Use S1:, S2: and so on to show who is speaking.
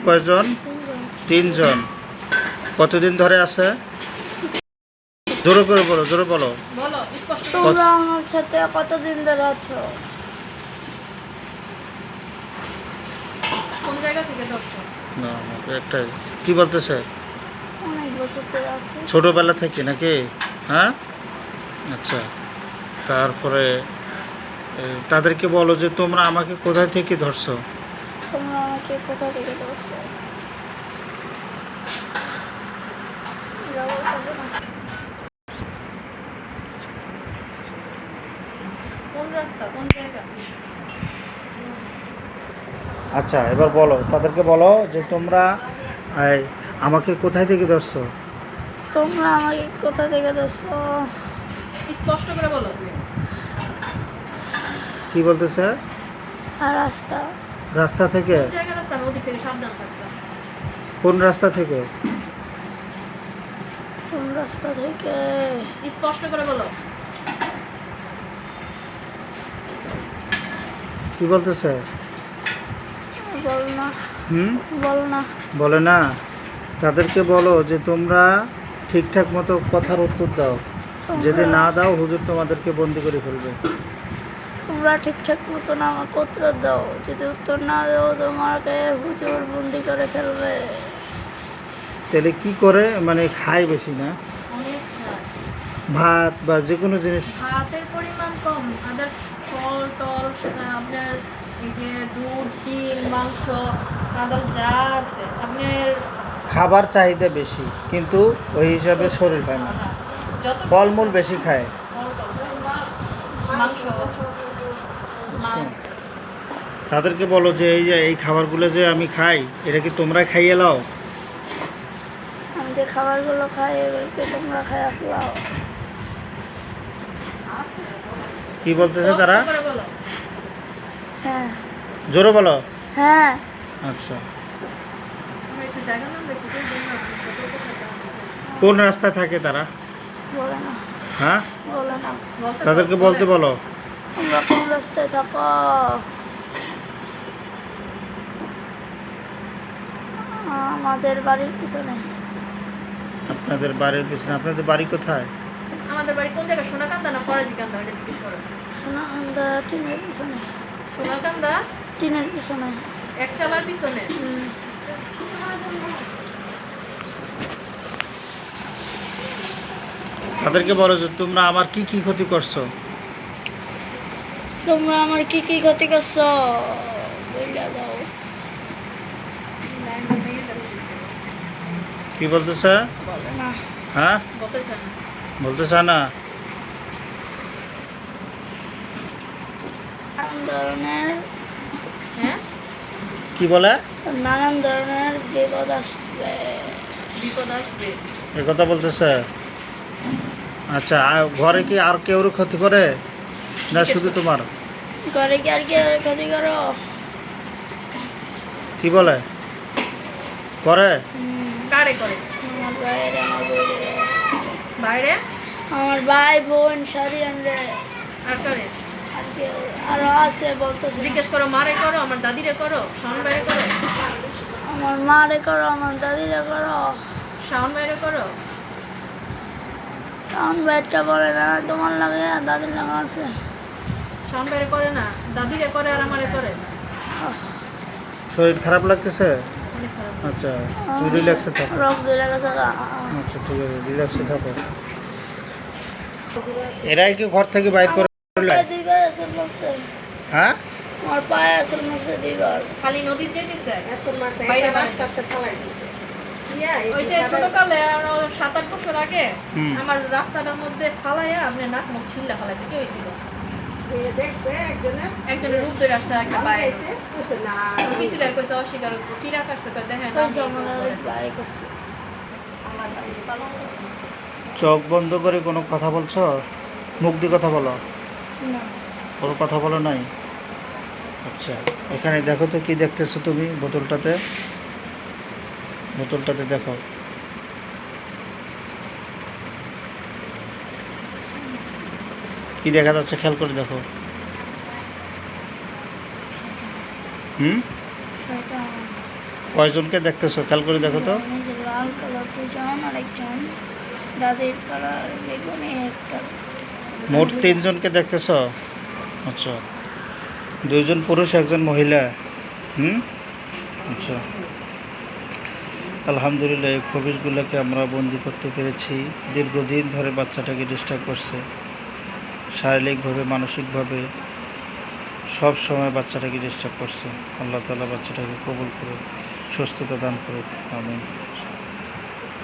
S1: কয়জন? তিনজন। কতদিন ধরে আছে? জোরে করে বলো, জোরে বলো।
S2: তোমরা আমার সাথে কতদিন ধরে আছো? কোন জায়গা থেকে ধরছো?
S1: না একটাই। কি বলতেছে?
S2: অনেক বছর ধরে আছো।
S1: ছোটবেলা থেকে নাকি? হ্যাঁ, আচ্ছা। তারপরে তাদেরকে বলো যে তোমরা আমাকে কোথায় থেকে ধরছো?
S2: তোমরা আমাকে কোথা থেকে ধরছো? কোন রাস্তা, কোন জায়গা?
S1: আচ্ছা, এবার বলো, তাদেরকে বলো যে তোমরা আমাকে কোথায় থেকে ধরছো?
S2: তোমরা আমাকে কোথা থেকে ধরছো? স্পষ্ট করে বলো।
S1: কি বলতেছে?
S2: রাস্তা।
S1: রাস্তা থেকে?
S2: কোন জায়গা রাস্তা? নদী থেকে সাবধান থাকবে।
S1: কোন রাস্তা থেকে?
S2: কোন রাস্তা থেকে? স্পষ্ট করে বলো।
S1: কি বলতেছে?
S2: বল না। বল না।
S1: বলে না। তাদেরকে বলো যে তোমরা ঠিকঠাক মতো কথার উত্তর দাও, যদি না দাও হুজুর তোমাদেরকে বন্দি করে ফেলবে।
S2: তোমরা ঠিকঠাক মতো আমাকে উত্তর দাও, যদি উত্তর না দাও তোমাকে হুজুর বন্দি করে ফেলবে।
S1: তাহলে কি করে, মানে খায় বেশি না?
S2: অনেক
S1: ভাত বা যে কোনো জিনিস?
S2: ভাতের পরিমাণ কম, আদার্স ফল টল আপনার এই যে দুধ ডিম মাংস আদার যা আছে আপনার
S1: খাবার চাহিদা বেশি, কিন্তু ওই হিসাবে শরীর হয় না। ফলমূল বেশি খায়।
S2: মাংস।
S1: তাদেরকে বলো যে এই যে এই খাবারগুলো যে আমি খাই, এটা কি তোমরা খাইয়ে লাও?
S2: আমি যে খাবারগুলো খাই এগুলোকে তোমরা খাইয়া খাও।
S1: কি বলতেছে তারা?
S2: হ্যাঁ।
S1: জোরে বলো।
S2: হ্যাঁ।
S1: আচ্ছা। কোন রাস্তায় থাকে তারা?
S2: বলে না।
S1: হ্যাঁ,
S2: বলে না।
S1: তাদেরকে বলতে বলো।
S2: তোমরা কোন রাস্তায় থাকো? আমাদের বাড়ির পিছনে।
S1: আপনাদের বাড়ির পিছনে? আপনাদের বাড়ি কোথায়?
S2: আমাদের বাড়ি কোন জায়গায়? সোনাকান্দা না ফরাজিকান্দা? এটা জিজ্ঞেস করো। সোনাকান্দা টিনের পিছনে। সোনাকান্দা টিনের পিছনে, এক চালার পিছনে।
S1: তাদেরকে বলো যে তোমরা আমার কি কি ক্ষতি করছো?
S2: তোমরা আমার কি কি ক্ষতি করছো বইলা দাও।
S1: কি বলতেছে?
S2: বলে না।
S1: হ্যাঁ,
S2: বলতে চায় না।
S1: বলতে চায় না।
S2: নানান ধরনের হ্যাঁ
S1: কি বলে?
S2: নানান ধরনের বিপদ আসবে। বিপদ আসবে
S1: এ কথা বলতেছে। আচ্ছা, আর ঘরে কি আর কেউ ক্ষতি করে না শুধু তোমার?
S2: ঘরে কি আর কি ক্ষতি করো?
S1: কি বলে করে?
S2: কারে করে? আমার বাইরে, আমার বইরে বাইরে, আমার ভাই বোন শাড়িয়ান রে। আর করে? আর কেউ আরো আছে বলতেছে। জিজ্ঞেস করো, মারে করো, আমার দাদিরে করো, শাওন বাইরে করো। আমার মারে করো, আমার দাদিরে করো, শাওন বাইরে করো। শাওন বাইরটা বলে না, তোমার লাগে দাদির লাগে আছে। শাওন বাইরে করে না, দাদিরে করে আর আমারে করে।
S1: শরীর খারাপ লাগতেছে?
S2: অনেক খারাপ।
S1: আচ্ছা, তুমি রিল্যাক্সে থাকো।
S2: রোগ ধরে গেছে।
S1: আচ্ছা ঠিক আছে, রিল্যাক্সে থাকো। এরাই কি ঘর থেকে বাইর করে?
S2: দুইবার আসল মাসে।
S1: হ্যাঁ,
S2: আমার পায়ে আসল মাসে দুইবার। খালি নদীর যেতে চায় বাইরে রাস্তা ফেলাই দিছে। ওই যে ছোটকালে 7-8 বছর আগে আমার রাস্তাটার মধ্যে ফালাইয়া আপনি নাক মুখ ছিল্লা ফালাইছে। কি হয়েছিল? একজনের রূপ ধরে আসছে একটা পায়ে কিছু কইছে অস্বীকার কি রাখাচ্ছে দেখেন
S1: চোখ বন্ধ করে কোনো কথা বলছো? মুখ দিয়ে কথা বলো। কোনো কথা বলো নাই? আচ্ছা, এখানে দেখো তো কি দেখতেছো তুমি বোতলটাতে? বোতলটাতে দেখো। কি দেখা যাচ্ছে খেয়াল করে দেখো। কয়জনকে দেখতেছো খেয়াল করে দেখো তো।
S2: নিজের লাল কালার দুজন আর একজন দাদির কালার বেগুনি একটা।
S1: মোট 3 জনকে দেখতেছো। আচ্ছা, 2 জন পুরুষ 1 জন মহিলা। আচ্ছা, আলহামদুলিল্লাহ এই খবিশগুলোকে আমরা বন্দি করতে পেরেছি। দীর্ঘদিন ধরে বাচ্চাটাকে ডিস্টার্ব করছে, শারীরিকভাবে মানসিকভাবে সব সময় বাচ্চাটাকে ডিস্টার্ব করছে। আল্লাহ তাআলা বাচ্চাটাকে কবুল করুক, সুস্থতা দান করুক, আমিন।